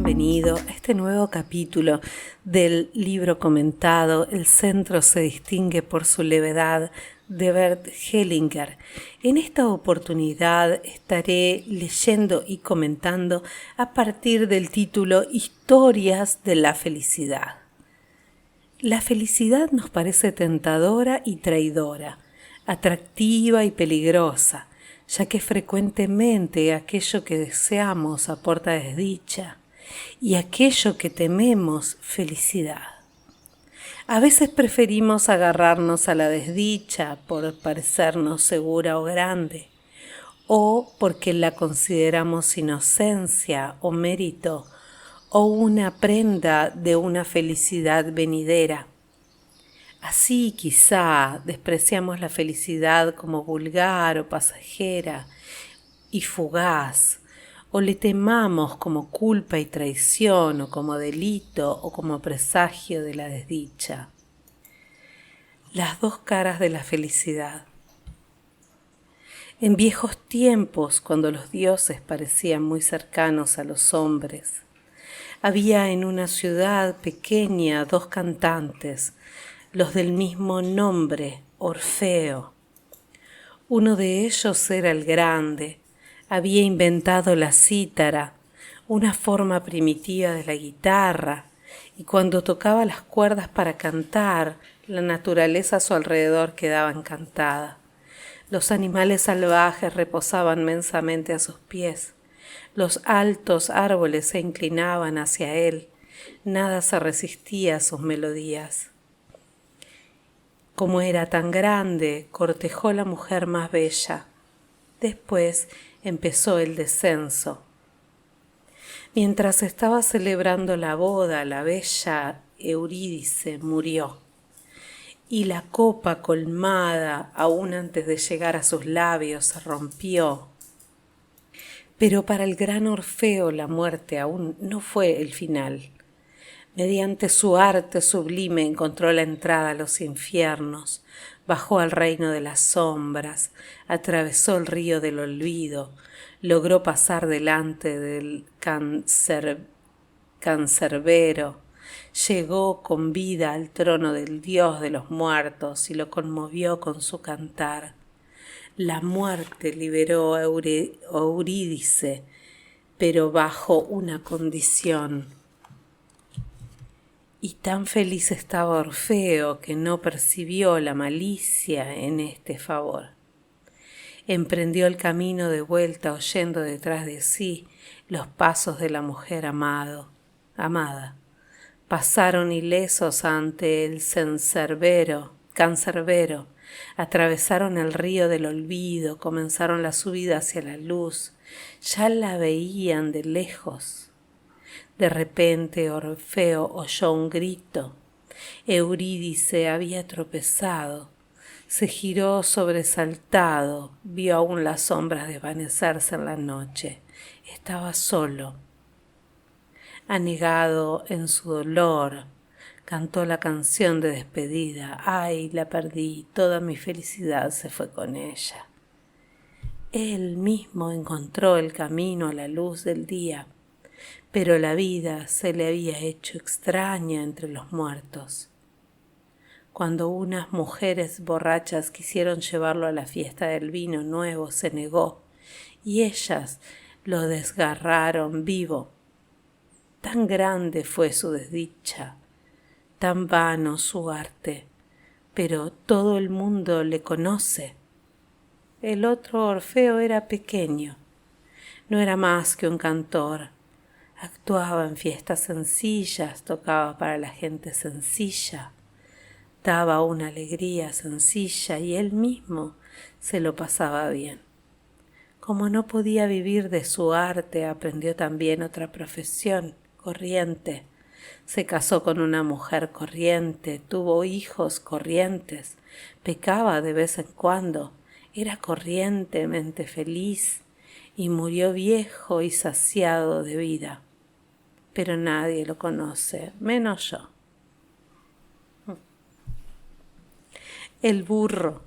bienvenido a este nuevo capítulo del libro comentado El centro se distingue por su levedad, de Bert Hellinger. En esta oportunidad estaré leyendo y comentando a partir del título Historias de la felicidad. La felicidad nos parece tentadora y traidora, atractiva y peligrosa, ya que frecuentemente aquello que deseamos aporta desdicha y aquello que tememos felicidad. A veces preferimos agarrarnos a la desdicha por parecernos segura o grande, o porque la consideramos inocencia o mérito, o una prenda de una felicidad venidera. Así quizá despreciamos la felicidad como vulgar o pasajera y fugaz, o le temamos como culpa y traición, o como delito, o como presagio de la desdicha. Las dos caras de la felicidad. En viejos tiempos, cuando los dioses parecían muy cercanos a los hombres, había en una ciudad pequeña dos cantantes, los del mismo nombre, Orfeo. Uno de ellos era el grande, había inventado la cítara, una forma primitiva de la guitarra, y cuando tocaba las cuerdas para cantar, la naturaleza a su alrededor quedaba encantada. Los animales salvajes reposaban mensamente a sus pies. Los altos árboles se inclinaban hacia él. Nada se resistía a sus melodías. Como era tan grande, cortejó la mujer más bella. Después empezó el descenso. Mientras estaba celebrando la boda, la bella Eurídice murió, y la copa colmada, aún antes de llegar a sus labios, se rompió. Pero para el gran Orfeo la muerte aún no fue el final. Mediante su arte sublime encontró la entrada a los infiernos, bajó al reino de las sombras, atravesó el río del olvido, logró pasar delante del cancerbero, llegó con vida al trono del dios de los muertos y lo conmovió con su cantar. La muerte liberó a Eurídice, pero bajo una condición. Y tan feliz estaba Orfeo que no percibió la malicia en este favor. Emprendió el camino de vuelta oyendo detrás de sí los pasos de la mujer amada. Pasaron ilesos ante el cancerbero, atravesaron el río del olvido, comenzaron la subida hacia la luz, ya la veían de lejos. De repente Orfeo oyó un grito. Eurídice había tropezado. Se giró sobresaltado, vio aún las sombras desvanecerse en la noche. Estaba solo. Anegado en su dolor, cantó la canción de despedida. Ay, la perdí, toda mi felicidad se fue con ella. Él mismo encontró el camino a la luz del día, pero la vida se le había hecho extraña entre los muertos. Cuando unas mujeres borrachas quisieron llevarlo a la fiesta del vino nuevo, se negó, y ellas lo desgarraron vivo. Tan grande fue su desdicha, tan vano su arte, pero todo el mundo le conoce. El otro Orfeo era pequeño, no era más que un cantor. Actuaba en fiestas sencillas, tocaba para la gente sencilla, daba una alegría sencilla y él mismo se lo pasaba bien. Como no podía vivir de su arte, aprendió también otra profesión, corriente. Se casó con una mujer corriente, tuvo hijos corrientes, pecaba de vez en cuando, era corrientemente feliz y murió viejo y saciado de vida. Pero nadie lo conoce, menos yo. El burro.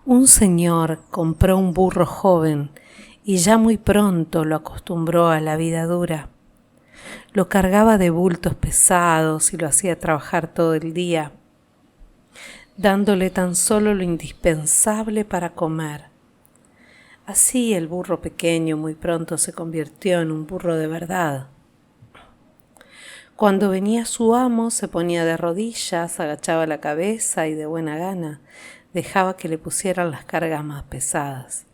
Un señor compró un burro joven y ya muy pronto lo acostumbró a la vida dura. Lo cargaba de bultos pesados y lo hacía trabajar todo el día, dándole tan solo lo indispensable para comer. Así el burro pequeño muy pronto se convirtió en un burro de verdad. Cuando venía su amo se ponía de rodillas, agachaba la cabeza y de buena gana dejaba que le pusieran las cargas más pesadas,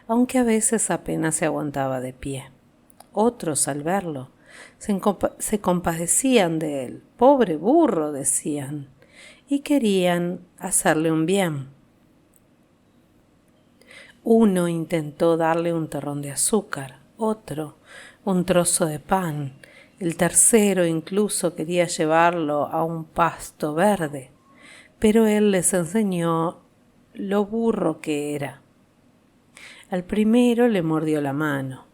aunque a veces apenas se aguantaba de pie. Otros, al verlo, se compadecían de él. «Pobre burro», decían, y querían hacerle un bien. Uno intentó darle un terrón de azúcar, otro un trozo de pan, el tercero incluso quería llevarlo a un pasto verde, pero él les enseñó lo burro que era. Al primero le mordió la mano,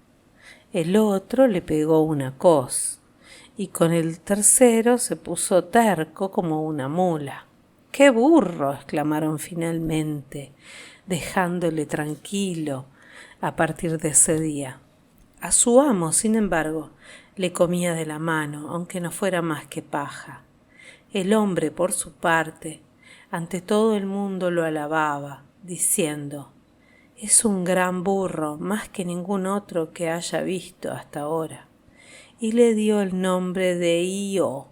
el otro le pegó una coz, y con el tercero se puso terco como una mula. «¡Qué burro!», exclamaron finalmente, dejándole tranquilo a partir de ese día. A su amo, sin embargo, le comía de la mano, aunque no fuera más que paja. El hombre, por su parte, ante todo el mundo lo alababa, diciendo: «Es un gran burro, más que ningún otro que haya visto hasta ahora», y le dio el nombre de Io.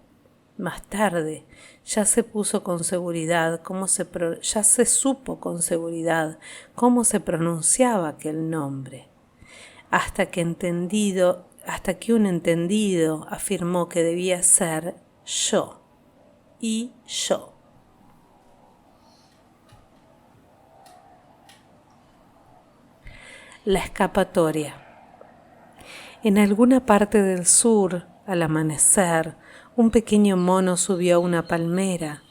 Más tarde ya se supo con seguridad cómo se pronunciaba aquel nombre, hasta que un entendido afirmó que debía ser yo y yo. La escapatoria. En alguna parte del sur, al amanecer, un pequeño mono subió a una palmera,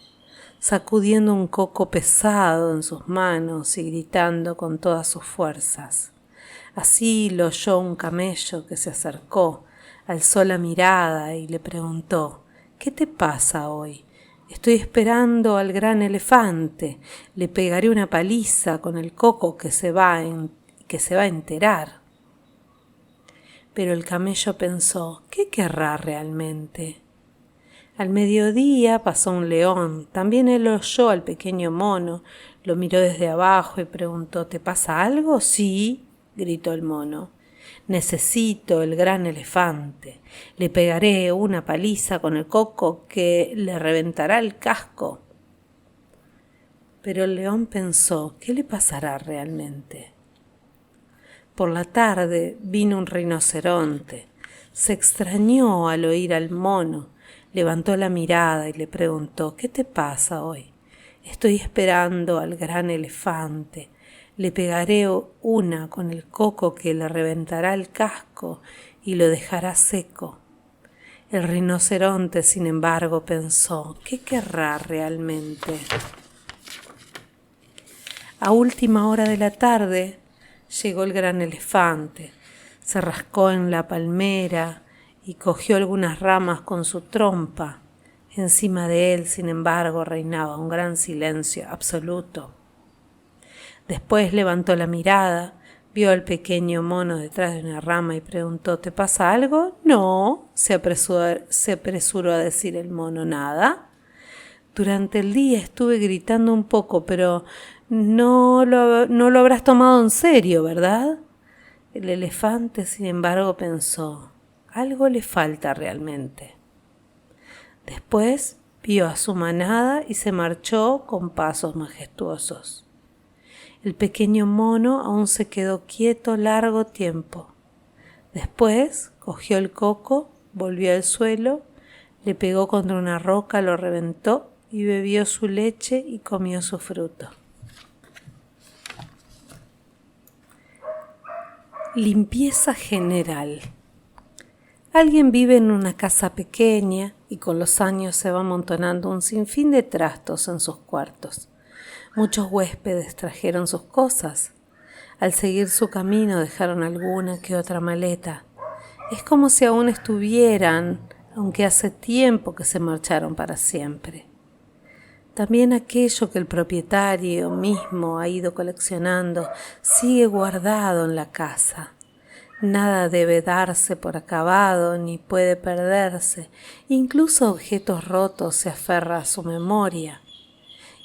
sacudiendo un coco pesado en sus manos y gritando con todas sus fuerzas. Así lo oyó un camello que se acercó, alzó la mirada y le preguntó: «¿Qué te pasa hoy?». «Estoy esperando al gran elefante, le pegaré una paliza con el coco que se va a enterar». Pero el camello pensó: «¿Qué querrá realmente?». Al mediodía pasó un león, también él oyó al pequeño mono, lo miró desde abajo y preguntó: «¿Te pasa algo?». «Sí», gritó el mono, «necesito el gran elefante, le pegaré una paliza con el coco que le reventará el casco». Pero el león pensó: «¿Qué le pasará realmente?». Por la tarde vino un rinoceronte, se extrañó al oír al mono, levantó la mirada y le preguntó: «¿Qué te pasa hoy?». «Estoy esperando al gran elefante, le pegaré una con el coco que le reventará el casco y lo dejará seco». El rinoceronte, sin embargo, pensó: «¿Qué querrá realmente?». A última hora de la tarde llegó el gran elefante, se rascó en la palmera y cogió algunas ramas con su trompa. Encima de él, sin embargo, reinaba un gran silencio absoluto. Después levantó la mirada, vio al pequeño mono detrás de una rama y preguntó: «¿Te pasa algo?». «No», se apresuró a decir el mono, «nada. Durante el día estuve gritando un poco, pero no lo habrás tomado en serio, ¿verdad?». El elefante, sin embargo, pensó: «Algo le falta realmente». Después vio a su manada y se marchó con pasos majestuosos. El pequeño mono aún se quedó quieto largo tiempo. Después cogió el coco, volvió al suelo, le pegó contra una roca, lo reventó y bebió su leche y comió su fruto. Limpieza general. Alguien vive en una casa pequeña y con los años se va amontonando un sinfín de trastos en sus cuartos. Muchos huéspedes trajeron sus cosas. Al seguir su camino dejaron alguna que otra maleta. Es como si aún estuvieran, aunque hace tiempo que se marcharon para siempre. También aquello que el propietario mismo ha ido coleccionando sigue guardado en la casa. Nada debe darse por acabado ni puede perderse, incluso objetos rotos se aferra a su memoria,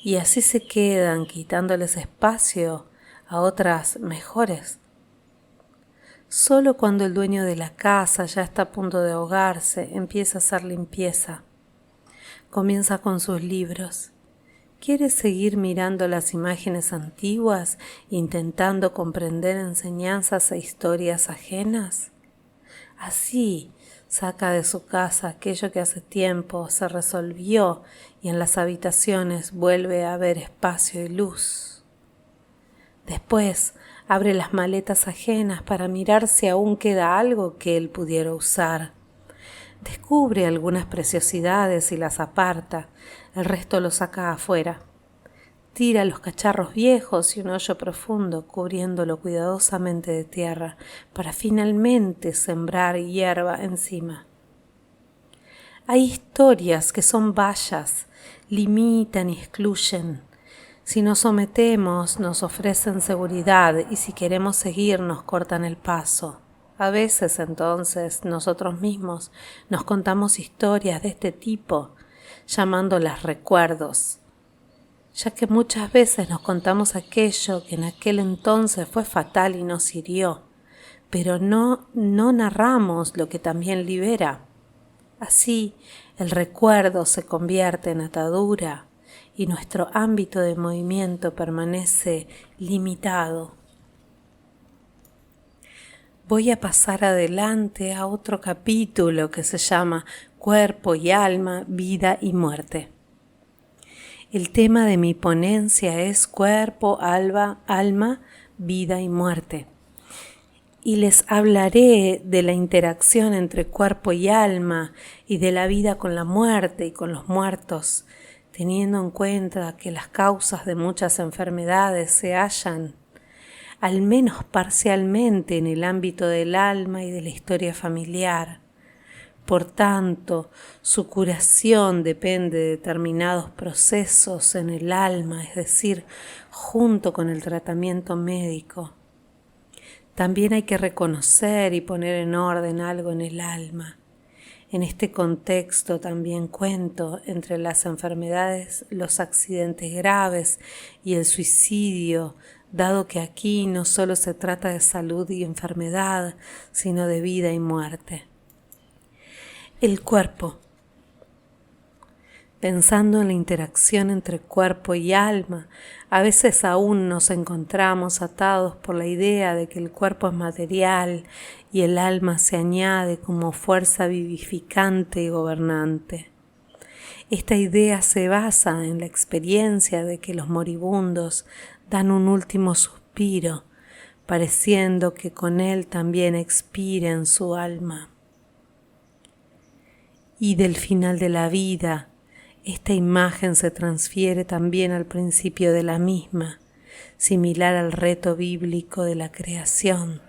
y así se quedan quitándoles espacio a otras mejores. Solo cuando el dueño de la casa ya está a punto de ahogarse, empieza a hacer limpieza. Comienza con sus libros. ¿Quiere seguir mirando las imágenes antiguas, intentando comprender enseñanzas e historias ajenas? Así saca de su casa aquello que hace tiempo se resolvió y en las habitaciones vuelve a haber espacio y luz. Después abre las maletas ajenas para mirar si aún queda algo que él pudiera usar. Descubre algunas preciosidades y las aparta, el resto lo saca afuera. Tira los cacharros viejos y un hoyo profundo, cubriéndolo cuidadosamente de tierra, para finalmente sembrar hierba encima. Hay historias que son vallas, limitan y excluyen. Si nos sometemos, nos ofrecen seguridad y si queremos seguir, nos cortan el paso. A veces, entonces, nosotros mismos nos contamos historias de este tipo, llamándolas recuerdos, ya que muchas veces nos contamos aquello que en aquel entonces fue fatal y nos hirió, pero no narramos lo que también libera. Así, el recuerdo se convierte en atadura y nuestro ámbito de movimiento permanece limitado. Voy a pasar adelante a otro capítulo que se llama Cuerpo y Alma, Vida y Muerte. El tema de mi ponencia es Cuerpo, Alma, Vida y Muerte. Y les hablaré de la interacción entre cuerpo y alma y de la vida con la muerte y con los muertos, teniendo en cuenta que las causas de muchas enfermedades se hallan, al menos parcialmente, en el ámbito del alma y de la historia familiar. Por tanto, su curación depende de determinados procesos en el alma, es decir, junto con el tratamiento médico. También hay que reconocer y poner en orden algo en el alma. En este contexto también cuento entre las enfermedades, los accidentes graves y el suicidio, dado que aquí no solo se trata de salud y enfermedad, sino de vida y muerte. El cuerpo. Pensando en la interacción entre cuerpo y alma, a veces aún nos encontramos atados por la idea de que el cuerpo es material y el alma se añade como fuerza vivificante y gobernante. Esta idea se basa en la experiencia de que los moribundos dan un último suspiro, pareciendo que con él también expira en su alma. Y del final de la vida, esta imagen se transfiere también al principio de la misma, similar al reto bíblico de la creación,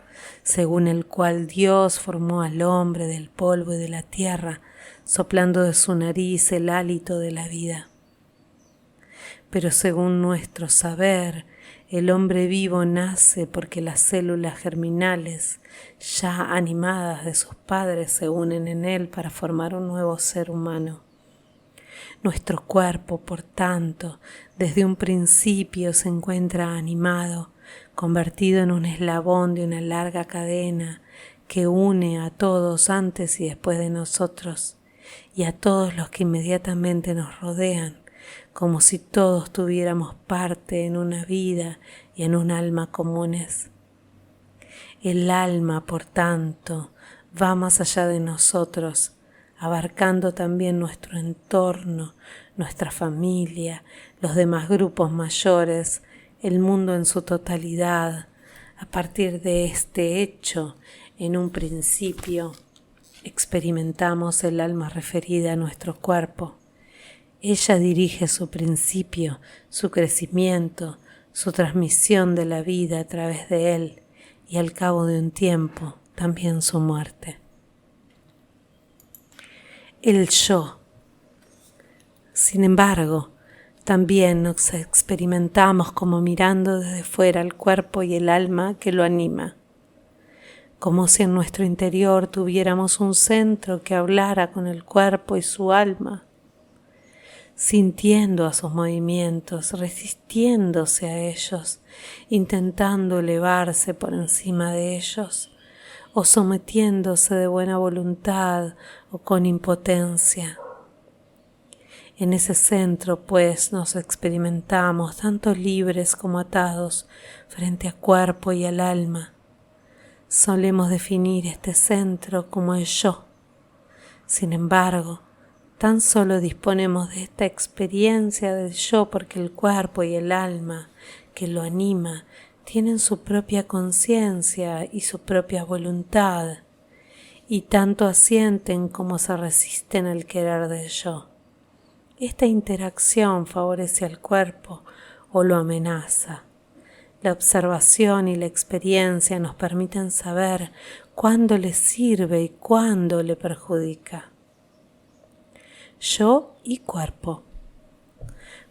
según el cual Dios formó al hombre del polvo y de la tierra, soplando de su nariz el hálito de la vida. Pero según nuestro saber, el hombre vivo nace porque las células germinales, ya animadas de sus padres, se unen en él para formar un nuevo ser humano. Nuestro cuerpo, por tanto, desde un principio se encuentra animado, convertido en un eslabón de una larga cadena que une a todos antes y después de nosotros, y a todos los que inmediatamente nos rodean, como si todos tuviéramos parte en una vida y en un alma comunes. El alma, por tanto, va más allá de nosotros, abarcando también nuestro entorno, nuestra familia, los demás grupos mayores, el mundo en su totalidad. A partir de este hecho, en un principio, experimentamos el alma referida a nuestro cuerpo. Ella dirige su principio, su crecimiento, su transmisión de la vida a través de él y al cabo de un tiempo también su muerte. El yo. Sin embargo, también nos experimentamos como mirando desde fuera el cuerpo y el alma que lo anima. como si en nuestro interior tuviéramos un centro que hablara con el cuerpo y su alma, sintiendo a sus movimientos, resistiéndose a ellos, intentando elevarse por encima de ellos, o sometiéndose de buena voluntad o con impotencia. En ese centro, pues, nos experimentamos tanto libres como atados frente al cuerpo y al alma. Solemos definir este centro como el yo. Sin embargo, tan solo disponemos de esta experiencia del yo porque el cuerpo y el alma que lo anima tienen su propia conciencia y su propia voluntad, y tanto asienten como se resisten al querer del yo. Esta interacción favorece al cuerpo o lo amenaza. La observación y la experiencia nos permiten saber cuándo le sirve y cuándo le perjudica. Yo y cuerpo.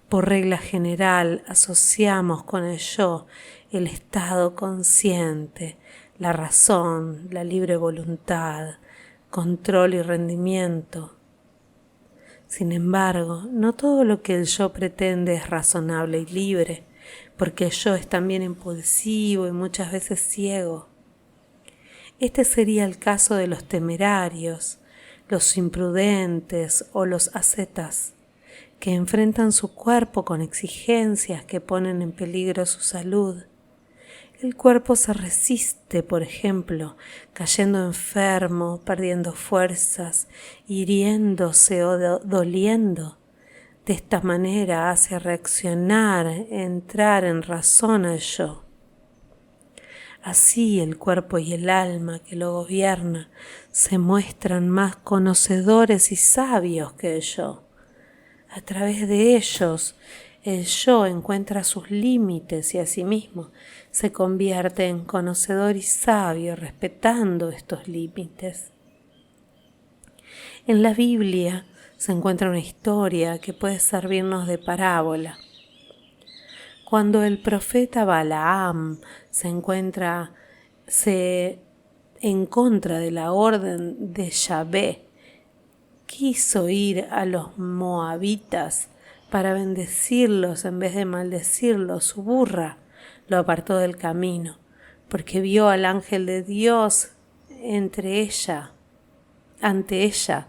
Por regla general asociamos con el yo el estado consciente, la razón, la libre voluntad, control y rendimiento. Sin embargo, no todo lo que el yo pretende es razonable y libre, porque el yo es también impulsivo y muchas veces ciego. Este sería el caso de los temerarios, los imprudentes o los ascetas, que enfrentan su cuerpo con exigencias que ponen en peligro su salud. El cuerpo se resiste, por ejemplo, cayendo enfermo, perdiendo fuerzas, hiriéndose o doliendo. De esta manera hace reaccionar, entrar en razón al yo. Así el cuerpo y el alma que lo gobierna se muestran más conocedores y sabios que el yo. A través de ellos, el yo encuentra sus límites y asimismo se convierte en conocedor y sabio respetando estos límites. En la Biblia se encuentra una historia que puede servirnos de parábola. Cuando el profeta Balaam se encuentra en contra de la orden de Yahvé, quiso ir a los moabitas para bendecirlos en vez de maldecirlos. Su burra lo apartó del camino, porque vio al ángel de Dios ante ella,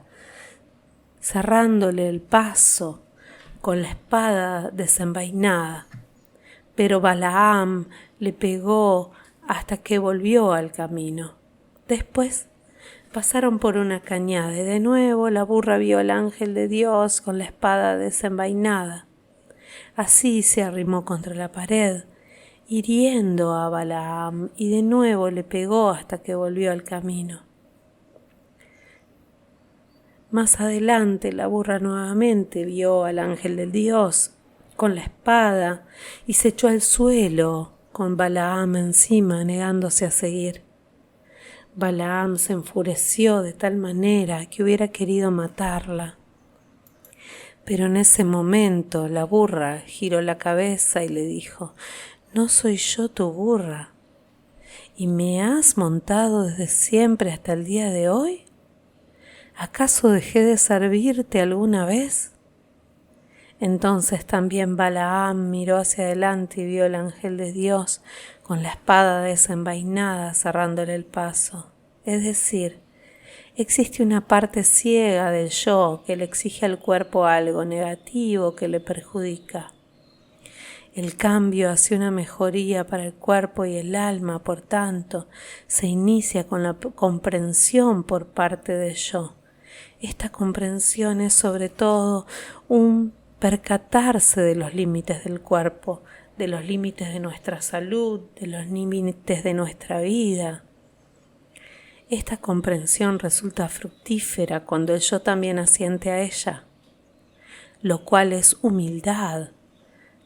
cerrándole el paso con la espada desenvainada. Pero Balaam le pegó hasta que volvió al camino. Después pasaron por una cañada y de nuevo la burra vio al ángel de Dios con la espada desenvainada. Así se arrimó contra la pared, hiriendo a Balaam, y de nuevo le pegó hasta que volvió al camino. Más adelante la burra nuevamente vio al ángel de Dios con la espada y se echó al suelo con Balaam encima, negándose a seguir. Balaam se enfureció de tal manera que hubiera querido matarla. Pero en ese momento la burra giró la cabeza y le dijo: «¿No soy yo tu burra? ¿Y me has montado desde siempre hasta el día de hoy? ¿Acaso dejé de servirte alguna vez?». Entonces también Balaam miró hacia adelante y vio al ángel de Dios con la espada desenvainada cerrándole el paso. Es decir, existe una parte ciega del yo que le exige al cuerpo algo negativo que le perjudica. El cambio hacia una mejoría para el cuerpo y el alma, por tanto, se inicia con la comprensión por parte del yo. Esta comprensión es sobre todo un percatarse de los límites del cuerpo, de los límites de nuestra salud, de los límites de nuestra vida. Esta comprensión resulta fructífera cuando el yo también asiente a ella, lo cual es humildad.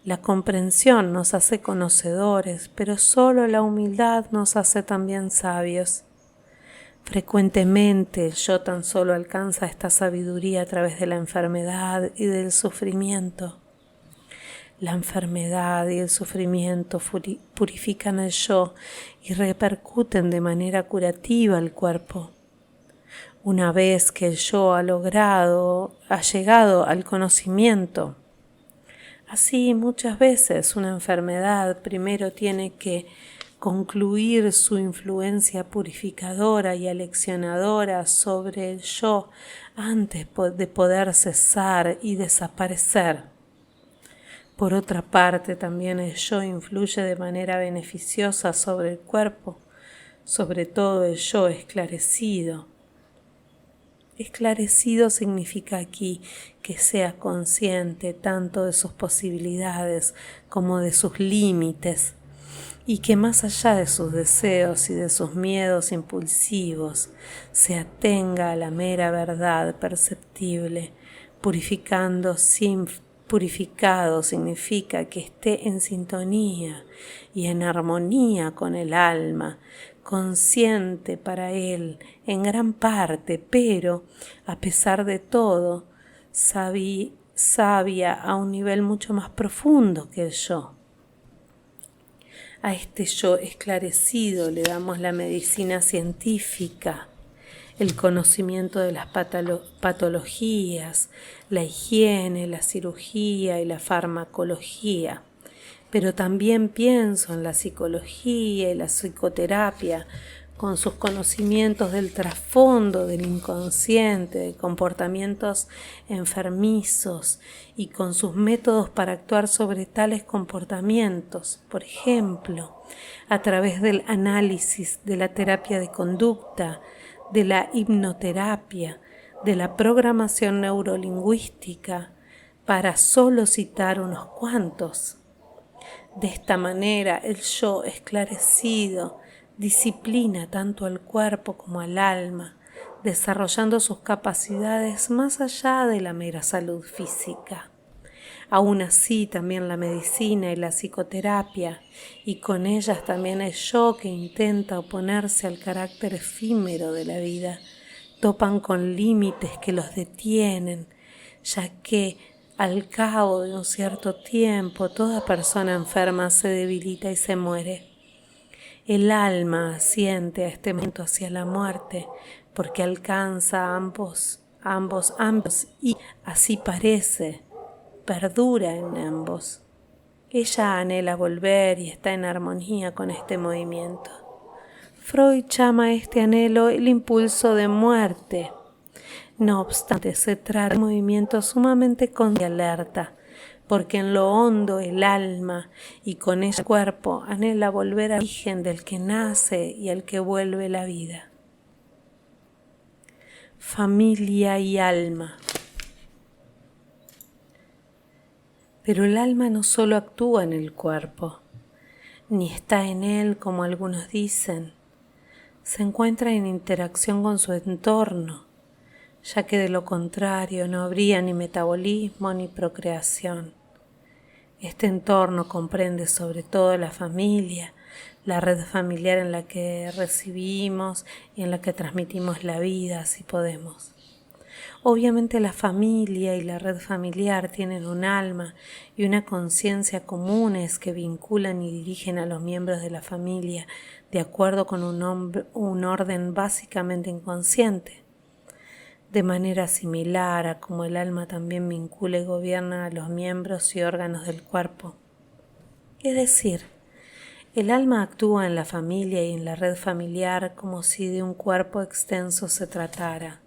La comprensión nos hace conocedores, pero solo la humildad nos hace también sabios. Frecuentemente el yo tan solo alcanza esta sabiduría a través de la enfermedad y del sufrimiento. La enfermedad y el sufrimiento purifican el yo y repercuten de manera curativa al cuerpo. Una vez que el yo ha llegado al conocimiento, así muchas veces una enfermedad primero tiene que concluir su influencia purificadora y aleccionadora sobre el yo antes de poder cesar y desaparecer. Por otra parte, también el yo influye de manera beneficiosa sobre el cuerpo, sobre todo el yo esclarecido. Esclarecido significa aquí que sea consciente tanto de sus posibilidades como de sus límites y que más allá de sus deseos y de sus miedos impulsivos se atenga a la mera verdad perceptible, purificado significa que esté en sintonía y en armonía con el alma, consciente para él en gran parte, pero a pesar de todo, sabia a un nivel mucho más profundo que el yo. A este yo esclarecido le damos la medicina científica, el conocimiento de las patologías, la higiene, la cirugía y la farmacología. Pero también pienso en la psicología y la psicoterapia, con sus conocimientos del trasfondo, del inconsciente, de comportamientos enfermizos y con sus métodos para actuar sobre tales comportamientos. Por ejemplo, a través del análisis de la terapia de conducta, de la hipnoterapia, de la programación neurolingüística, para solo citar unos cuantos. De esta manera, el yo esclarecido disciplina tanto al cuerpo como al alma, desarrollando sus capacidades más allá de la mera salud física. Aún así, también la medicina y la psicoterapia, y con ellas también el yo que intenta oponerse al carácter efímero de la vida, topan con límites que los detienen, ya que al cabo de un cierto tiempo toda persona enferma se debilita y se muere. El alma asciende a este momento hacia la muerte porque alcanza ambos ámbitos y así parece, perdura en ambos. Ella anhela volver y está en armonía con este movimiento. Freud llama a este anhelo el impulso de muerte. No obstante, se trata de un movimiento sumamente consciente y alerta, porque en lo hondo el alma y con ella el cuerpo anhela volver al origen del que nace y al que vuelve la vida. Familia y alma. Pero el alma no solo actúa en el cuerpo, ni está en él como algunos dicen, se encuentra en interacción con su entorno, ya que de lo contrario no habría ni metabolismo ni procreación. Este entorno comprende sobre todo la familia, la red familiar en la que recibimos y en la que transmitimos la vida, si podemos. Obviamente la familia y la red familiar tienen un alma y una conciencia comunes que vinculan y dirigen a los miembros de la familia de acuerdo con un orden básicamente inconsciente. De manera similar a como el alma también vincula y gobierna a los miembros y órganos del cuerpo. Es decir, el alma actúa en la familia y en la red familiar como si de un cuerpo extenso se tratara.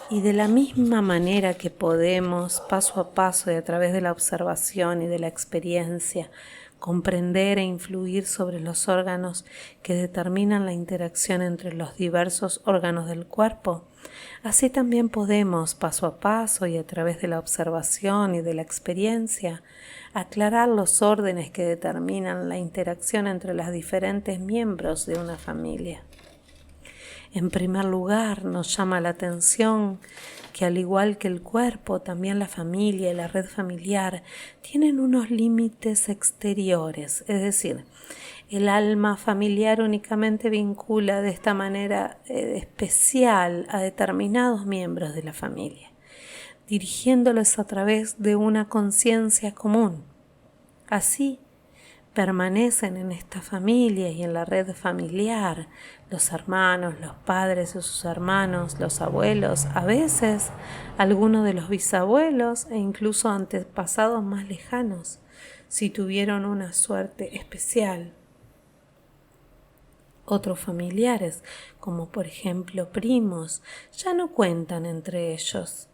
Y de la misma manera que podemos, paso a paso y a través de la observación y de la experiencia, comprender e influir sobre los órganos que determinan la interacción entre los diversos órganos del cuerpo, así también podemos, paso a paso y a través de la observación y de la experiencia, aclarar los órdenes que determinan la interacción entre los diferentes miembros de una familia. En primer lugar, nos llama la atención que al igual que el cuerpo, también la familia y la red familiar tienen unos límites exteriores, es decir, el alma familiar únicamente vincula de esta manera especial a determinados miembros de la familia. dirigiéndolos a través de una conciencia común. Así permanecen en esta familia y en la red familiar, los hermanos, los padres de sus hermanos, los abuelos, a veces algunos de los bisabuelos e incluso antepasados más lejanos, si tuvieron una suerte especial. Otros familiares, como por ejemplo primos, ya no cuentan entre ellos.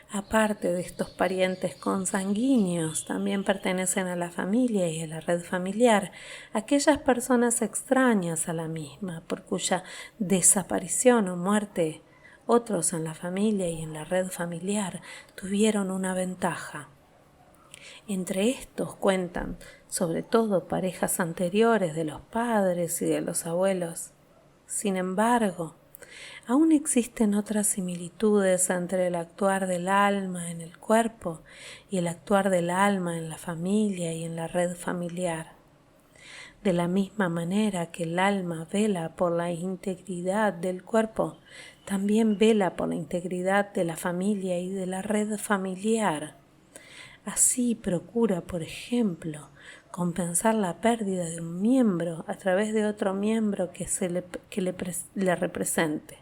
Aparte de estos parientes consanguíneos, también pertenecen a la familia y a la red familiar aquellas personas extrañas a la misma, por cuya desaparición o muerte otros en la familia y en la red familiar tuvieron una ventaja. Entre estos cuentan, sobre todo, parejas anteriores de los padres y de los abuelos. Sin embargo, aún existen otras similitudes entre el actuar del alma en el cuerpo y el actuar del alma en la familia y en la red familiar. De la misma manera que el alma vela por la integridad del cuerpo, también vela por la integridad de la familia y de la red familiar. Así procura, por ejemplo, compensar la pérdida de un miembro a través de otro miembro que le represente.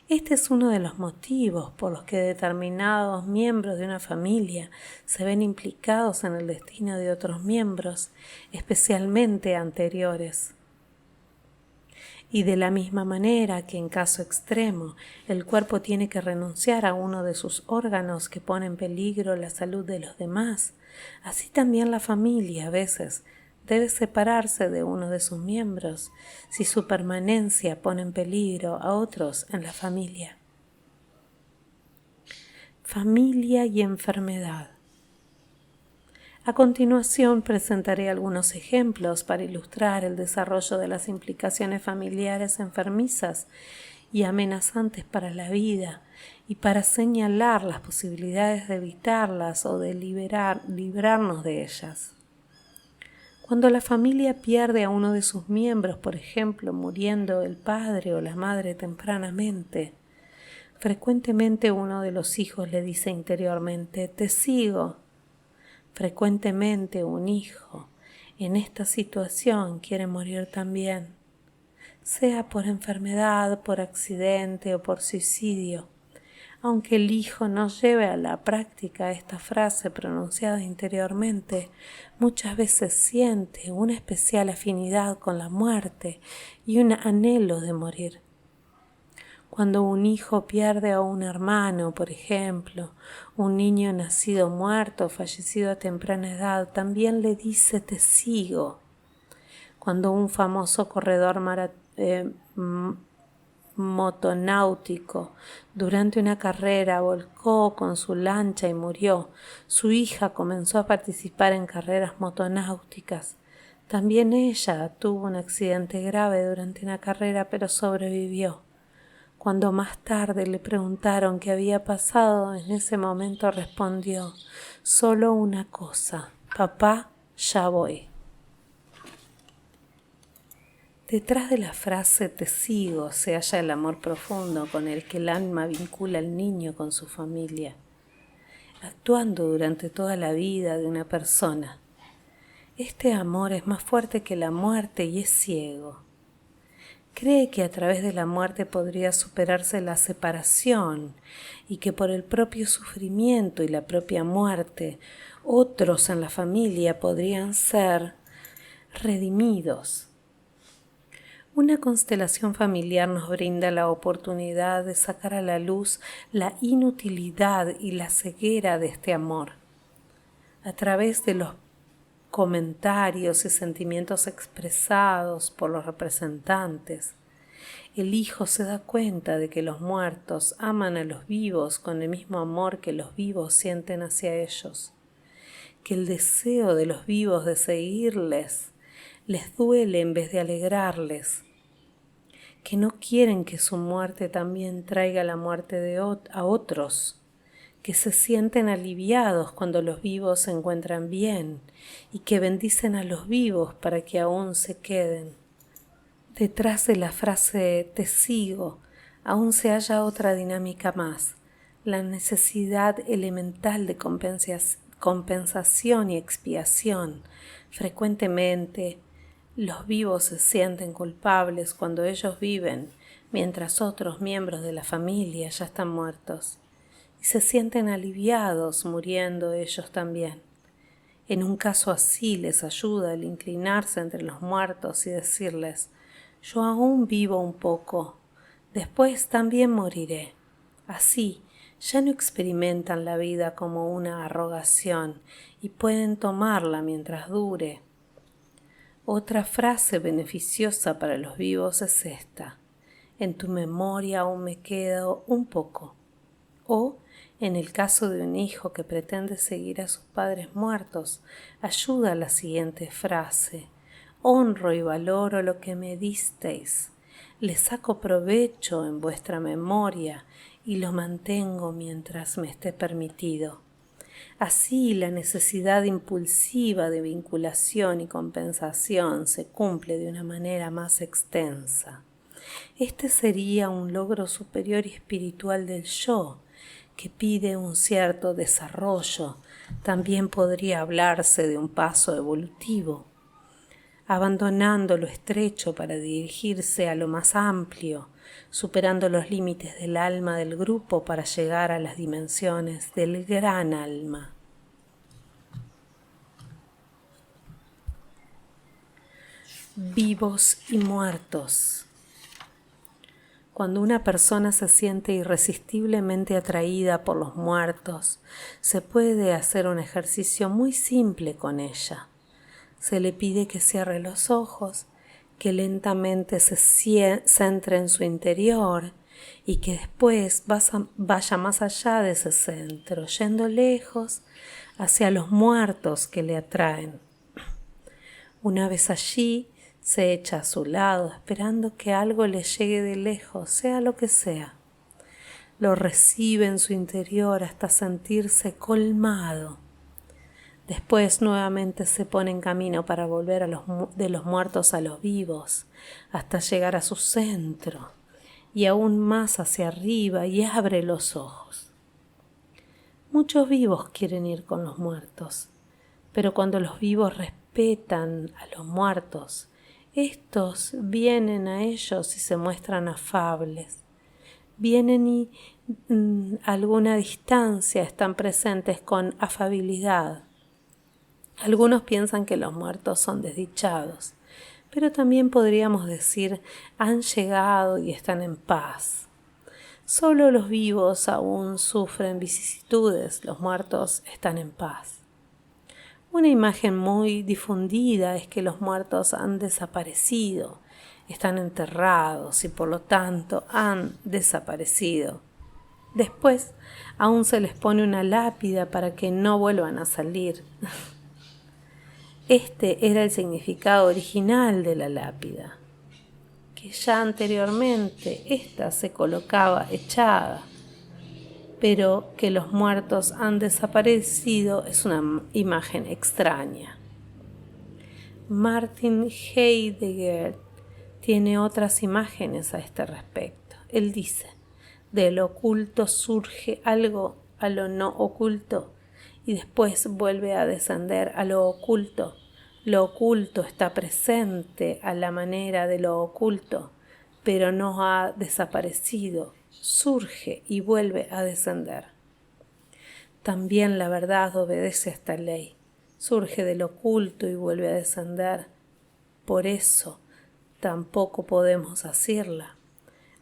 Este es uno de los motivos por los que determinados miembros de una familia se ven implicados en el destino de otros miembros, especialmente anteriores. Y de la misma manera que en caso extremo el cuerpo tiene que renunciar a uno de sus órganos que pone en peligro la salud de los demás, así también la familia a veces debe separarse de uno de sus miembros si su permanencia pone en peligro a otros en la familia. Familia y enfermedad. A continuación presentaré algunos ejemplos para ilustrar el desarrollo de las implicaciones familiares enfermizas y amenazantes para la vida y para señalar las posibilidades de evitarlas o de librarnos de ellas. Cuando la familia pierde a uno de sus miembros, por ejemplo, muriendo el padre o la madre tempranamente, frecuentemente uno de los hijos le dice interiormente: «Te sigo». Frecuentemente un hijo en esta situación quiere morir también, sea por enfermedad, por accidente o por suicidio. Aunque el hijo no lleve a la práctica esta frase pronunciada interiormente, muchas veces siente una especial afinidad con la muerte y un anhelo de morir. Cuando un hijo pierde a un hermano, por ejemplo, un niño nacido muerto o fallecido a temprana edad, también le dice: «Te sigo». Cuando un famoso corredor motonáutico durante una carrera volcó con su lancha y murió, su hija comenzó a participar en carreras motonáuticas. También ella tuvo un accidente grave durante una carrera, pero sobrevivió. Cuando más tarde le preguntaron qué había pasado, en ese momento respondió: «Solo una cosa, papá, ya voy». Detrás de la frase «te sigo» se halla el amor profundo con el que el alma vincula al niño con su familia, actuando durante toda la vida de una persona. Este amor es más fuerte que la muerte y es ciego. Cree que a través de la muerte podría superarse la separación y que por el propio sufrimiento y la propia muerte otros en la familia podrían ser redimidos. Una constelación familiar nos brinda la oportunidad de sacar a la luz la inutilidad y la ceguera de este amor. A través de los comentarios y sentimientos expresados por los representantes, el hijo se da cuenta de que los muertos aman a los vivos con el mismo amor que los vivos sienten hacia ellos, que el deseo de los vivos de seguirles les duele en vez de alegrarles, que no quieren que su muerte también traiga la muerte a otros, que se sienten aliviados cuando los vivos se encuentran bien y que bendicen a los vivos para que aún se queden. Detrás de la frase «te sigo» aún se halla otra dinámica más, la necesidad elemental de compensación y expiación. Frecuentemente, los vivos se sienten culpables cuando ellos viven, mientras otros miembros de la familia ya están muertos, y se sienten aliviados muriendo ellos también. En un caso así les ayuda el inclinarse entre los muertos y decirles: yo aún vivo un poco, después también moriré. Así, ya no experimentan la vida como una arrogación y pueden tomarla mientras dure. Otra frase beneficiosa para los vivos es esta: en tu memoria aún me quedo un poco. O, en el caso de un hijo que pretende seguir a sus padres muertos, ayuda a la siguiente frase: honro y valoro lo que me disteis, le saco provecho en vuestra memoria y lo mantengo mientras me esté permitido. Así, la necesidad impulsiva de vinculación y compensación se cumple de una manera más extensa. Este sería un logro superior y espiritual del yo, que pide un cierto desarrollo. También podría hablarse de un paso evolutivo, abandonando lo estrecho para dirigirse a lo más amplio, superando los límites del alma del grupo para llegar a las dimensiones del gran alma. Vivos y muertos. Cuando una persona se siente irresistiblemente atraída por los muertos, se puede hacer un ejercicio muy simple con ella. Se le pide que cierre los ojos, que lentamente se centre en su interior y que después vaya más allá de ese centro, yendo lejos hacia los muertos que le atraen. Una vez allí, se echa a su lado, esperando que algo le llegue de lejos, sea lo que sea. Lo recibe en su interior hasta sentirse colmado. Después nuevamente se pone en camino para volver de los muertos a los vivos, hasta llegar a su centro, y aún más hacia arriba, y abre los ojos. Muchos vivos quieren ir con los muertos, pero cuando los vivos respetan a los muertos, estos vienen a ellos y se muestran afables. Vienen y a alguna distancia están presentes con afabilidad. Algunos piensan que los muertos son desdichados, pero también podríamos decir han llegado y están en paz. Solo los vivos aún sufren vicisitudes, los muertos están en paz. Una imagen muy difundida es que los muertos han desaparecido, están enterrados y por lo tanto han desaparecido. Después aún se les pone una lápida para que no vuelvan a salir. Este era el significado original de la lápida, que ya anteriormente ésta se colocaba echada, pero que los muertos han desaparecido es una imagen extraña. Martin Heidegger tiene otras imágenes a este respecto. Él dice: de lo oculto surge algo a lo no oculto y después vuelve a descender a lo oculto. Lo oculto está presente a la manera de lo oculto, pero no ha desaparecido. Surge y vuelve a descender. También la verdad obedece a esta ley. Surge del oculto y vuelve a descender. Por eso tampoco podemos asirla.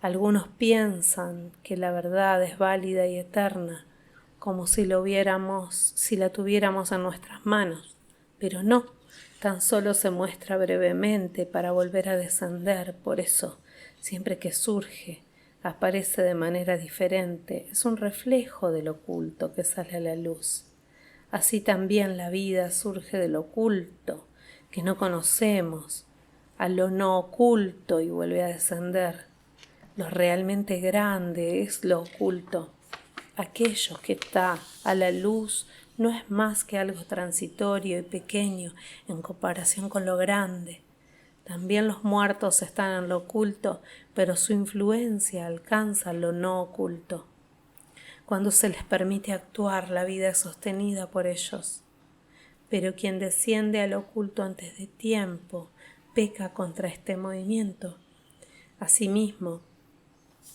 Algunos piensan que la verdad es válida y eterna, como si la tuviéramos en nuestras manos, pero no, tan solo se muestra brevemente para volver a descender. Por eso, siempre que surge, aparece de manera diferente, es un reflejo del oculto que sale a la luz. Así también la vida surge del oculto, que no conocemos, a lo no oculto y vuelve a descender. Lo realmente grande es lo oculto. Aquello que está a la luz no es más que algo transitorio y pequeño en comparación con lo grande. También los muertos están en lo oculto, pero su influencia alcanza lo no oculto. Cuando se les permite actuar, la vida es sostenida por ellos. Pero quien desciende al oculto antes de tiempo, peca contra este movimiento. Asimismo,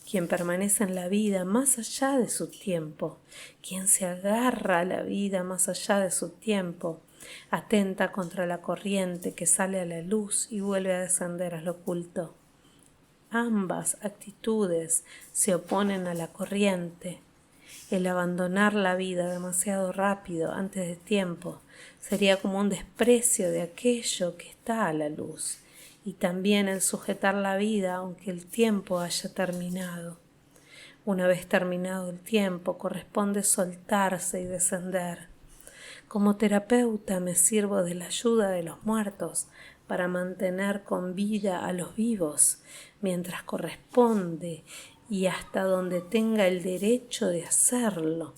quien permanece en la vida más allá de su tiempo, quien se agarra a la vida más allá de su tiempo, atenta contra la corriente que sale a la luz y vuelve a descender al oculto. Ambas actitudes se oponen a la corriente. El abandonar la vida demasiado rápido, antes de tiempo, sería como un desprecio de aquello que está a la luz, y también el sujetar la vida aunque el tiempo haya terminado. Una vez terminado el tiempo, corresponde soltarse y descender. Como terapeuta me sirvo de la ayuda de los muertos para mantener con vida a los vivos, mientras corresponde y hasta donde tenga el derecho de hacerlo.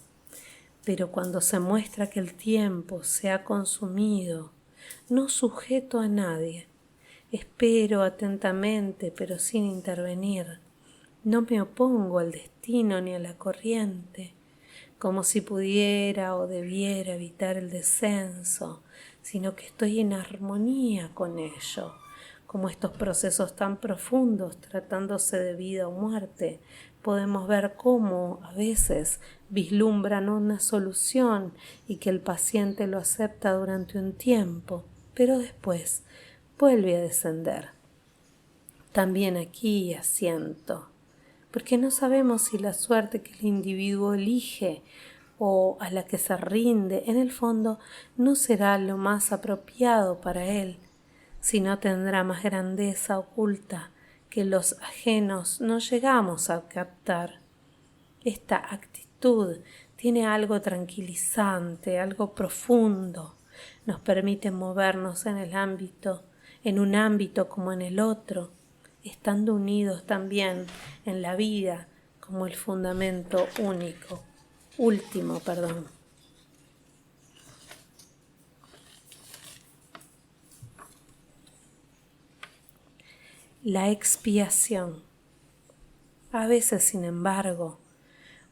Pero cuando se muestra que el tiempo se ha consumido, no sujeto a nadie. Espero atentamente, pero sin intervenir. No me opongo al destino ni a la corriente, como si pudiera o debiera evitar el descenso, sino que estoy en armonía con ello. Como estos procesos tan profundos, tratándose de vida o muerte, podemos ver cómo a veces vislumbran una solución y que el paciente lo acepta durante un tiempo, pero después vuelve a descender. También aquí asiento, porque no sabemos si la suerte que el individuo elige o a la que se rinde, en el fondo, no será lo más apropiado para él, sino tendrá más grandeza oculta que los ajenos no llegamos a captar. Esta actitud tiene algo tranquilizante, algo profundo, nos permite movernos en un ámbito como en el otro, estando unidos también en la vida como el fundamento último. La expiación. A veces, sin embargo,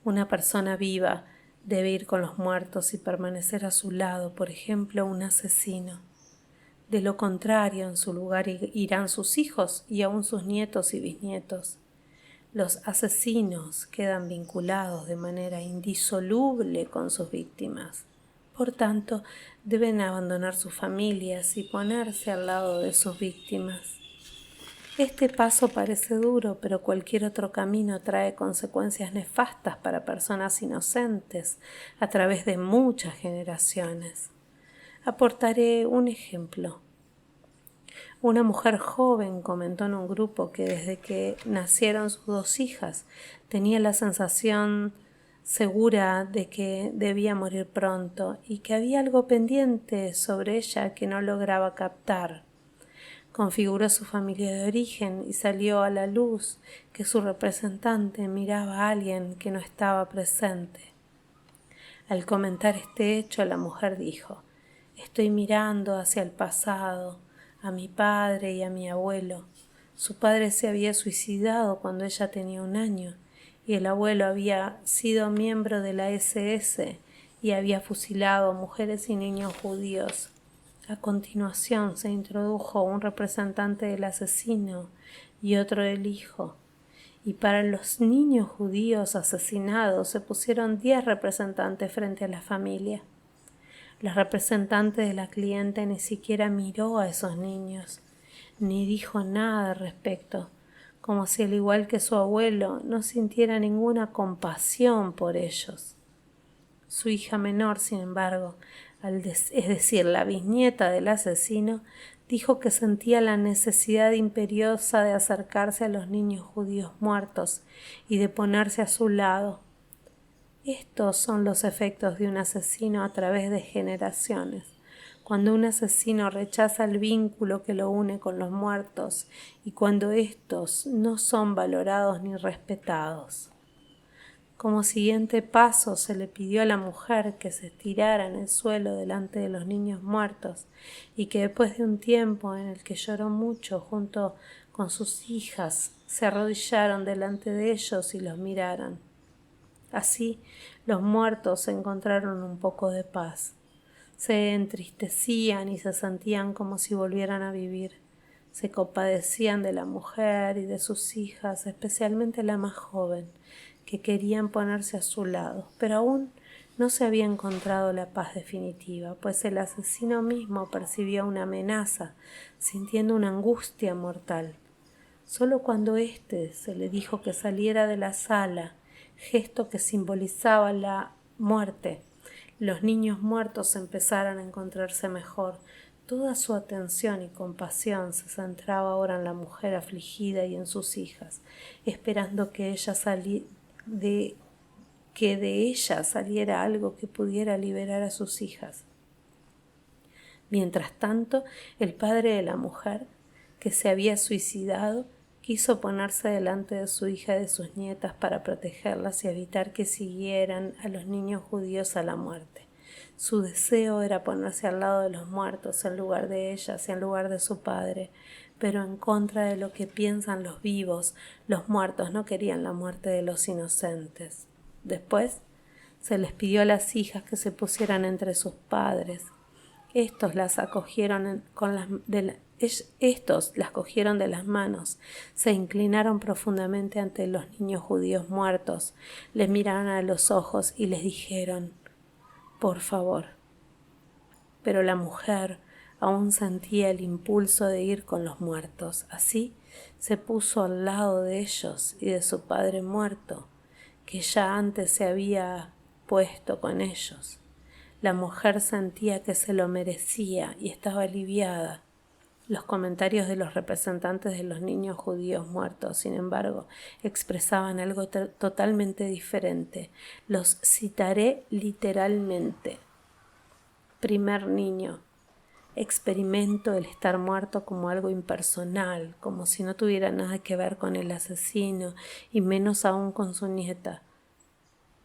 una persona viva debe ir con los muertos y permanecer a su lado, por ejemplo, un asesino. De lo contrario, en su lugar irán sus hijos y aún sus nietos y bisnietos. Los asesinos quedan vinculados de manera indisoluble con sus víctimas. Por tanto, deben abandonar sus familias y ponerse al lado de sus víctimas. Este paso parece duro, pero cualquier otro camino trae consecuencias nefastas para personas inocentes a través de muchas generaciones. Aportaré un ejemplo. Una mujer joven comentó en un grupo que desde que nacieron sus 2 hijas tenía la sensación segura de que debía morir pronto y que había algo pendiente sobre ella que no lograba captar. Configuró su familia de origen y salió a la luz que su representante miraba a alguien que no estaba presente. Al comentar este hecho, la mujer dijo: «Estoy mirando hacia el pasado, a mi padre y a mi abuelo. Su padre se había suicidado cuando ella tenía 1 año y el abuelo había sido miembro de la SS y había fusilado a mujeres y niños judíos. A continuación se introdujo un representante del asesino y otro del hijo, y para los niños judíos asesinados se pusieron 10 representantes frente a la familia. La representante de la cliente ni siquiera miró a esos niños, ni dijo nada al respecto, como si al igual que su abuelo no sintiera ninguna compasión por ellos. Su hija menor, sin embargo, es decir, la bisnieta del asesino, dijo que sentía la necesidad imperiosa de acercarse a los niños judíos muertos y de ponerse a su lado. Estos son los efectos de un asesino a través de generaciones. Cuando un asesino rechaza el vínculo que lo une con los muertos y cuando estos no son valorados ni respetados. Como siguiente paso se le pidió a la mujer que se estirara en el suelo delante de los niños muertos y que después de un tiempo en el que lloró mucho junto con sus hijas se arrodillaron delante de ellos y los miraran. Así, los muertos encontraron un poco de paz. Se entristecían y se sentían como si volvieran a vivir. Se compadecían de la mujer y de sus hijas, especialmente la más joven, que querían ponerse a su lado, pero aún no se había encontrado la paz definitiva, pues el asesino mismo percibía una amenaza, sintiendo una angustia mortal. Solo cuando se le dijo que saliera de la sala, gesto que simbolizaba la muerte, los niños muertos empezaron a encontrarse mejor. Toda su atención y compasión se centraba ahora en la mujer afligida y en sus hijas, esperando que de ella saliera algo que pudiera liberar a sus hijas. Mientras tanto, el padre de la mujer, que se había suicidado, quiso ponerse delante de su hija y de sus nietas para protegerlas y evitar que siguieran a los niños judíos a la muerte. Su deseo era ponerse al lado de los muertos en lugar de ellas y en lugar de su padre, pero en contra de lo que piensan los vivos, los muertos no querían la muerte de los inocentes. Después se les pidió a las hijas que se pusieran entre sus padres. Estos las cogieron de las manos, se inclinaron profundamente ante los niños judíos muertos, les miraron a los ojos y les dijeron: «Por favor». Pero la mujer aún sentía el impulso de ir con los muertos. Así se puso al lado de ellos y de su padre muerto, que ya antes se había puesto con ellos. La mujer sentía que se lo merecía y estaba aliviada. Los comentarios de los representantes de los niños judíos muertos, sin embargo, expresaban algo totalmente diferente. Los citaré literalmente. Primer niño: experimento el estar muerto como algo impersonal, como si no tuviera nada que ver con el asesino y menos aún con su nieta.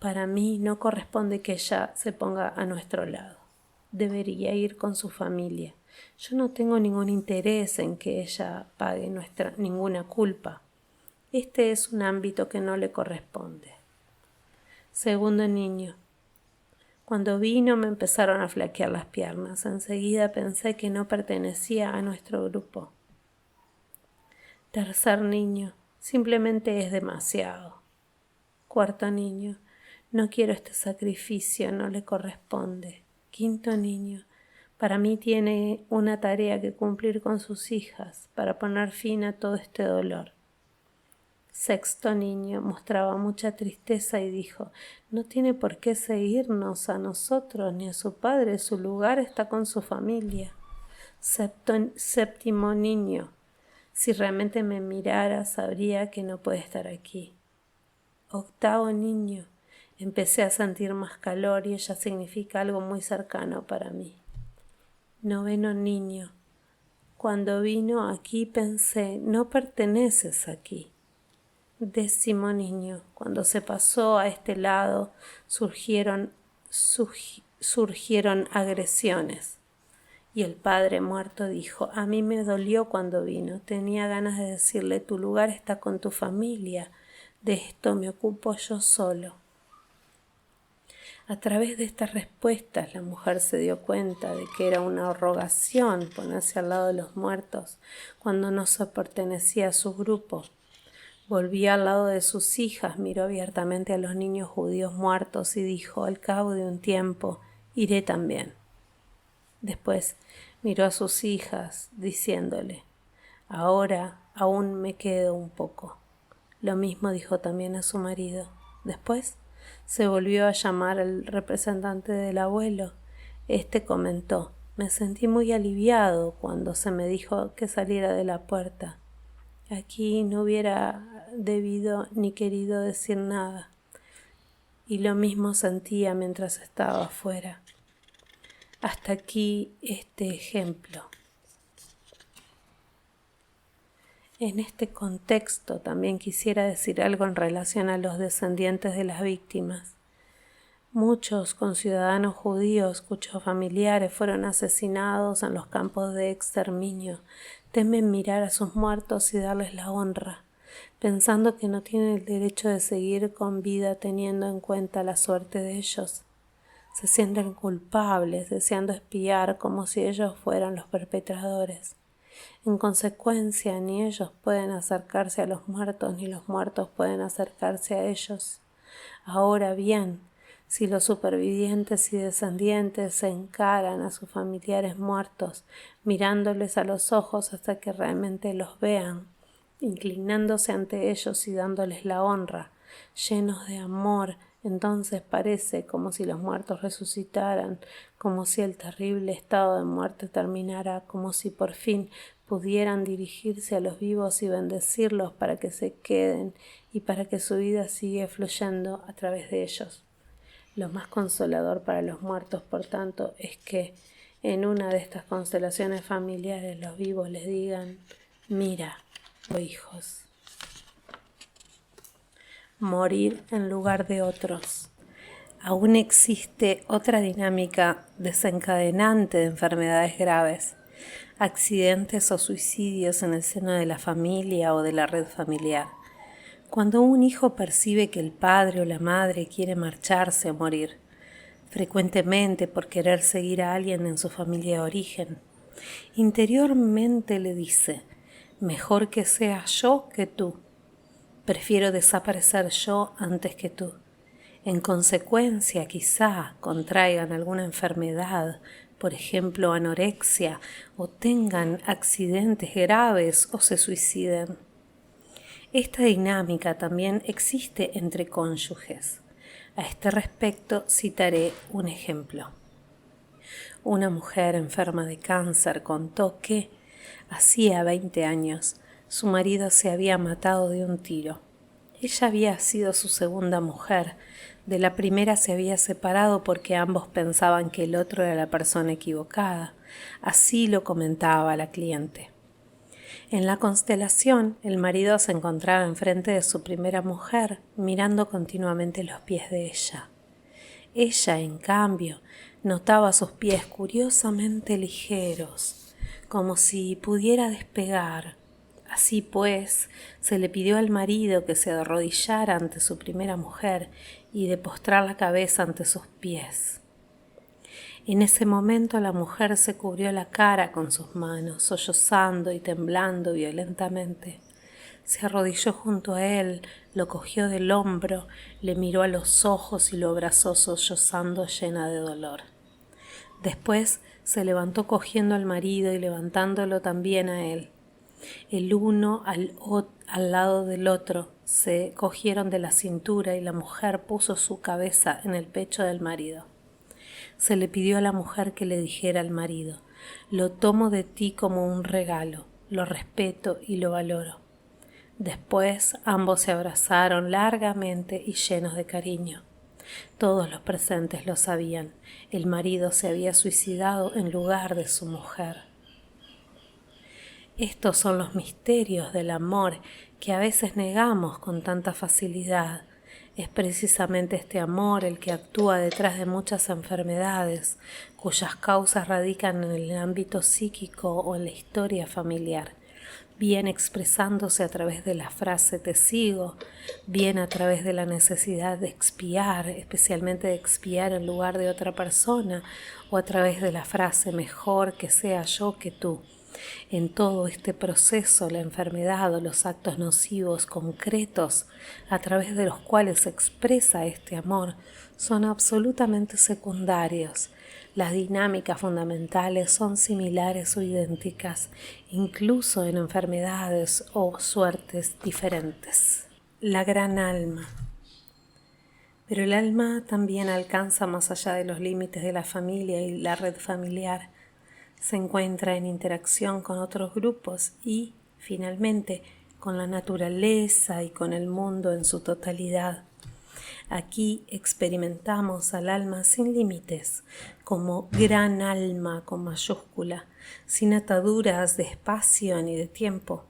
Para mí no corresponde que ella se ponga a nuestro lado. Debería ir con su familia. Yo no tengo ningún interés en que ella pague ninguna culpa. Este es un ámbito que no le corresponde. Segundo niño: cuando vino me empezaron a flaquear las piernas. Enseguida pensé que no pertenecía a nuestro grupo. Tercer niño: simplemente es demasiado. Cuarto niño: no quiero este sacrificio, no le corresponde. Quinto niño: para mí tiene una tarea que cumplir con sus hijas para poner fin a todo este dolor. Sexto niño mostraba mucha tristeza y dijo: no tiene por qué seguirnos a nosotros ni a su padre, su lugar está con su familia. Séptimo niño: si realmente me mirara sabría que no puede estar aquí. Octavo niño: empecé a sentir más calor y ella significa algo muy cercano para mí. Noveno niño: cuando vino aquí pensé, no perteneces aquí. Décimo niño: cuando se pasó a este lado surgieron agresiones. Y el padre muerto dijo: a mí me dolió cuando vino, tenía ganas de decirle, tu lugar está con tu familia, de esto me ocupo yo solo. A través de estas respuestas la mujer se dio cuenta de que era una arrogación ponerse al lado de los muertos cuando no se pertenecía a su grupo. Volvió al lado de sus hijas, miró abiertamente a los niños judíos muertos y dijo: al cabo de un tiempo iré también. Después miró a sus hijas diciéndole: ahora aún me quedo un poco. Lo mismo dijo también a su marido. Después se volvió a llamar al representante del abuelo. Este comentó: me sentí muy aliviado cuando se me dijo que saliera de la puerta. Aquí no hubiera debido ni querido decir nada. Y lo mismo sentía mientras estaba afuera. Hasta aquí este ejemplo. En este contexto también quisiera decir algo en relación a los descendientes de las víctimas. Muchos conciudadanos judíos cuyos familiares fueron asesinados en los campos de exterminio temen mirar a sus muertos y darles la honra. pensando que no tienen el derecho de seguir con vida teniendo en cuenta la suerte de ellos. Se sienten culpables, deseando espiar como si ellos fueran los perpetradores. En consecuencia, ni ellos pueden acercarse a los muertos, ni los muertos pueden acercarse a ellos. Ahora bien, si los supervivientes y descendientes se encaran a sus familiares muertos, mirándoles a los ojos hasta que realmente los vean, inclinándose ante ellos y dándoles la honra, llenos de amor, entonces parece como si los muertos resucitaran, como si el terrible estado de muerte terminara, como si por fin pudieran dirigirse a los vivos y bendecirlos para que se queden y para que su vida siga fluyendo a través de ellos. Lo más consolador para los muertos, por tanto, es que en una de estas constelaciones familiares los vivos les digan: mira, oh hijos. Morir en lugar de otros. Aún existe otra dinámica desencadenante de enfermedades graves, accidentes o suicidios en el seno de la familia o de la red familiar. Cuando un hijo percibe que el padre o la madre quiere marcharse o morir, frecuentemente por querer seguir a alguien en su familia de origen, interiormente le dice: mejor que sea yo que tú. Prefiero desaparecer yo antes que tú. En consecuencia, quizá contraigan alguna enfermedad, por ejemplo anorexia, o tengan accidentes graves o se suiciden. Esta dinámica también existe entre cónyuges. A este respecto citaré un ejemplo. Una mujer enferma de cáncer contó que, hacía 20 años, su marido se había matado de un tiro. Ella había sido su segunda mujer. De la primera se había separado porque ambos pensaban que el otro era la persona equivocada. Así lo comentaba la cliente. En la constelación, el marido se encontraba enfrente de su primera mujer, mirando continuamente los pies de ella. Ella, en cambio, notaba sus pies curiosamente ligeros, como si pudiera despegar. Así pues, se le pidió al marido que se arrodillara ante su primera mujer y de postrar la cabeza ante sus pies. En ese momento la mujer se cubrió la cara con sus manos, sollozando y temblando violentamente. Se arrodilló junto a él, lo cogió del hombro, le miró a los ojos y lo abrazó sollozando llena de dolor. Después se levantó cogiendo al marido y levantándolo también a él. El uno al lado del otro se cogieron de la cintura y la mujer puso su cabeza en el pecho del marido. Se le pidió a la mujer que le dijera al marido: lo tomo de ti como un regalo, lo respeto y lo valoro. Después ambos se abrazaron largamente y llenos de cariño. Todos los presentes lo sabían, el marido se había suicidado en lugar de su mujer. Estos son los misterios del amor que a veces negamos con tanta facilidad. Es precisamente este amor el que actúa detrás de muchas enfermedades, cuyas causas radican en el ámbito psíquico o en la historia familiar, bien expresándose a través de la frase te sigo, bien a través de la necesidad de expiar, especialmente de expiar en lugar de otra persona, o a través de la frase mejor que sea yo que tú. En todo este proceso, la enfermedad o los actos nocivos concretos a través de los cuales se expresa este amor son absolutamente secundarios. Las dinámicas fundamentales son similares o idénticas, incluso en enfermedades o suertes diferentes. La gran alma. Pero el alma también alcanza más allá de los límites de la familia y la red familiar. Se encuentra en interacción con otros grupos y, finalmente, con la naturaleza y con el mundo en su totalidad. Aquí experimentamos al alma sin límites, como gran alma con mayúscula, sin ataduras de espacio ni de tiempo.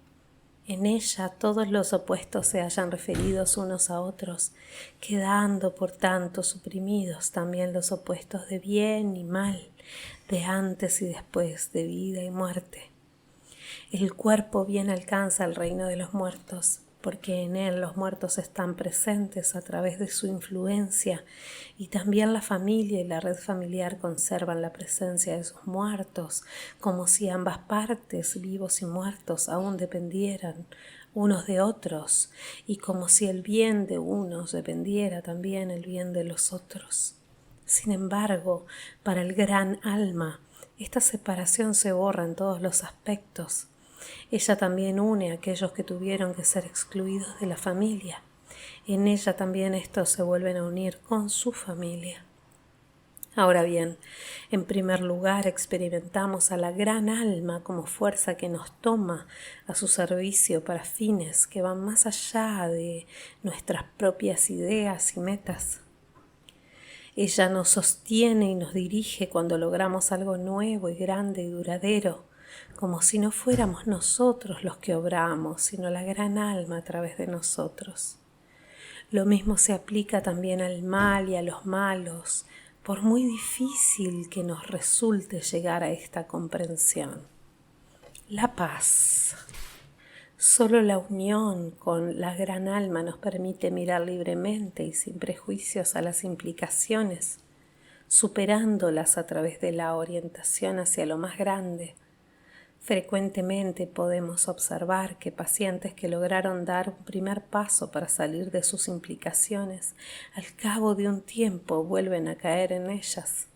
En ella todos los opuestos se hallan referidos unos a otros, quedando por tanto suprimidos también los opuestos de bien y mal, de antes y después, de vida y muerte. El cuerpo bien alcanza el reino de los muertos, porque en él los muertos están presentes a través de su influencia y también la familia y la red familiar conservan la presencia de sus muertos, como si ambas partes, vivos y muertos, aún dependieran unos de otros y como si el bien de unos dependiera también el bien de los otros. Sin embargo, para el gran alma, esta separación se borra en todos los aspectos. Ella también une a aquellos que tuvieron que ser excluidos de la familia. En ella también estos se vuelven a unir con su familia. Ahora bien, en primer lugar experimentamos a la gran alma como fuerza que nos toma a su servicio para fines que van más allá de nuestras propias ideas y metas. Ella nos sostiene y nos dirige cuando logramos algo nuevo y grande y duradero, como si no fuéramos nosotros los que obramos, sino la gran alma a través de nosotros. Lo mismo se aplica también al mal y a los malos, por muy difícil que nos resulte llegar a esta comprensión. La paz. Solo la unión con la gran alma nos permite mirar libremente y sin prejuicios a las implicaciones, superándolas a través de la orientación hacia lo más grande. Frecuentemente podemos observar que pacientes que lograron dar un primer paso para salir de sus implicaciones, al cabo de un tiempo vuelven a caer en ellas.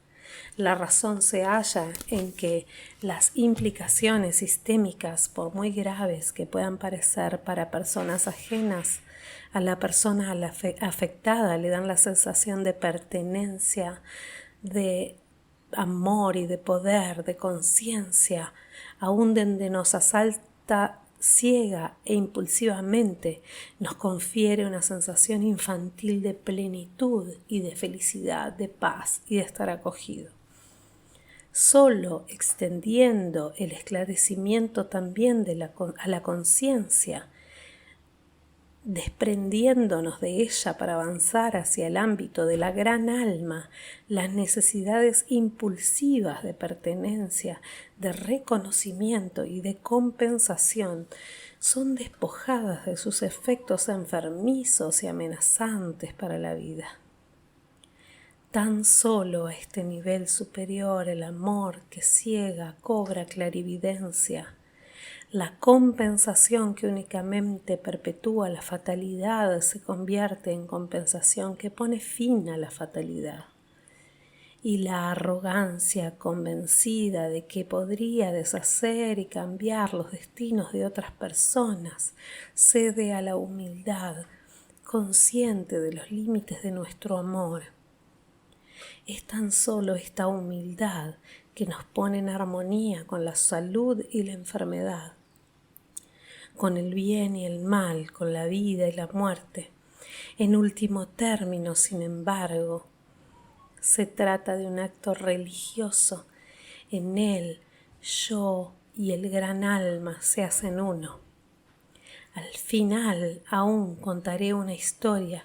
La razón se halla en que las implicaciones sistémicas, por muy graves que puedan parecer para personas ajenas, a la persona afectada le dan la sensación de pertenencia, de amor y de poder, de conciencia, aún donde nos asalta ciega e impulsivamente, nos confiere una sensación infantil de plenitud y de felicidad, de paz y de estar acogido. Solo extendiendo el esclarecimiento también a la conciencia, desprendiéndonos de ella para avanzar hacia el ámbito de la gran alma, las necesidades impulsivas de pertenencia, de reconocimiento y de compensación son despojadas de sus efectos enfermizos y amenazantes para la vida. Tan solo a este nivel superior el amor que ciega cobra clarividencia. La compensación que únicamente perpetúa la fatalidad se convierte en compensación que pone fin a la fatalidad. Y la arrogancia convencida de que podría deshacer y cambiar los destinos de otras personas cede a la humildad, consciente de los límites de nuestro amor. Es tan solo esta humildad que nos pone en armonía con la salud y la enfermedad, con el bien y el mal, con la vida y la muerte. En último término, sin embargo, se trata de un acto religioso. En él, yo y el gran alma se hacen uno. Al final, aún contaré una historia.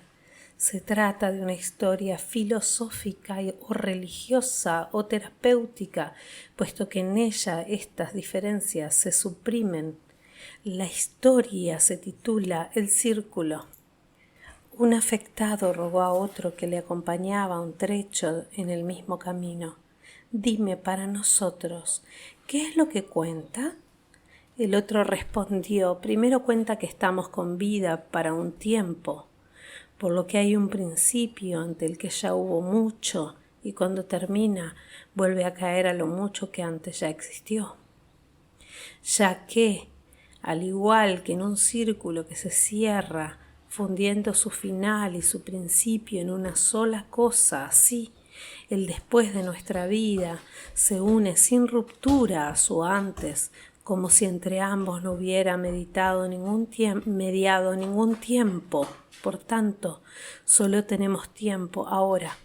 Se trata de una historia filosófica o religiosa o terapéutica, puesto que en ella estas diferencias se suprimen. La historia se titula El Círculo. Un afectado rogó a otro que le acompañaba un trecho en el mismo camino: «Dime para nosotros, ¿qué es lo que cuenta?» El otro respondió: «Primero cuenta que estamos con vida para un tiempo, por lo que hay un principio ante el que ya hubo mucho y cuando termina vuelve a caer a lo mucho que antes ya existió. Ya que, al igual que en un círculo que se cierra, fundiendo su final y su principio en una sola cosa, así, el después de nuestra vida se une sin ruptura a su antes, como si entre ambos no hubiera mediado ningún tiempo. Por tanto, solo tenemos tiempo ahora.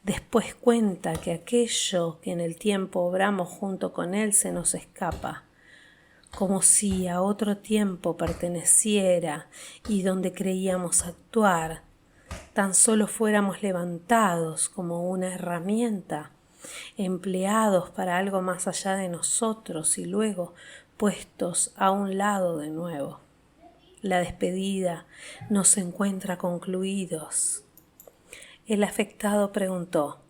Después cuenta que aquello que en el tiempo obramos junto con él se nos escapa, como si a otro tiempo perteneciera y donde creíamos actuar, tan solo fuéramos levantados como una herramienta, empleados para algo más allá de nosotros y luego puestos a un lado de nuevo. la despedida nos encuentra concluidos. El afectado preguntó: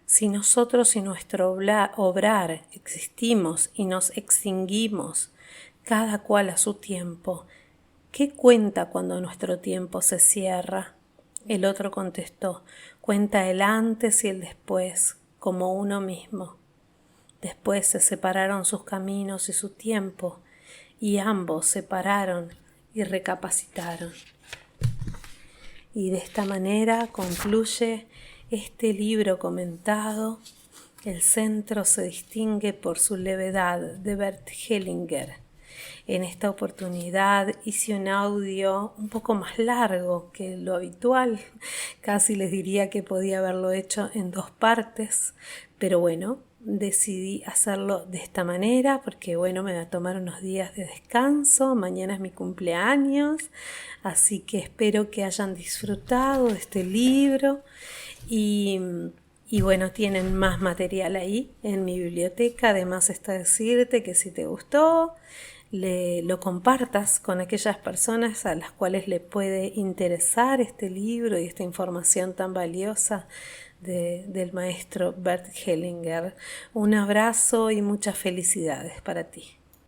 si nosotros y nuestro obrar existimos y nos extinguimos, cada cual a su tiempo, ¿qué cuenta cuando nuestro tiempo se cierra? El otro contestó: cuenta el antes y el después, como uno mismo. Después se separaron sus caminos y su tiempo, y ambos se pararon y recapacitaron. Y de esta manera concluye este libro comentado. El centro se distingue por su levedad, de Bert Hellinger. En esta oportunidad hice un audio un poco más largo que lo habitual. Casi les diría que podía haberlo hecho en 2 partes, pero bueno, decidí hacerlo de esta manera porque bueno, me va a tomar unos días de descanso. Mañana es mi cumpleaños, así que espero que hayan disfrutado de este libro y bueno, tienen más material ahí en mi biblioteca. Además está decirte que si te gustó, lo compartas con aquellas personas a las cuales le puede interesar este libro y esta información tan valiosa del maestro Bert Hellinger. Un abrazo y muchas felicidades para ti.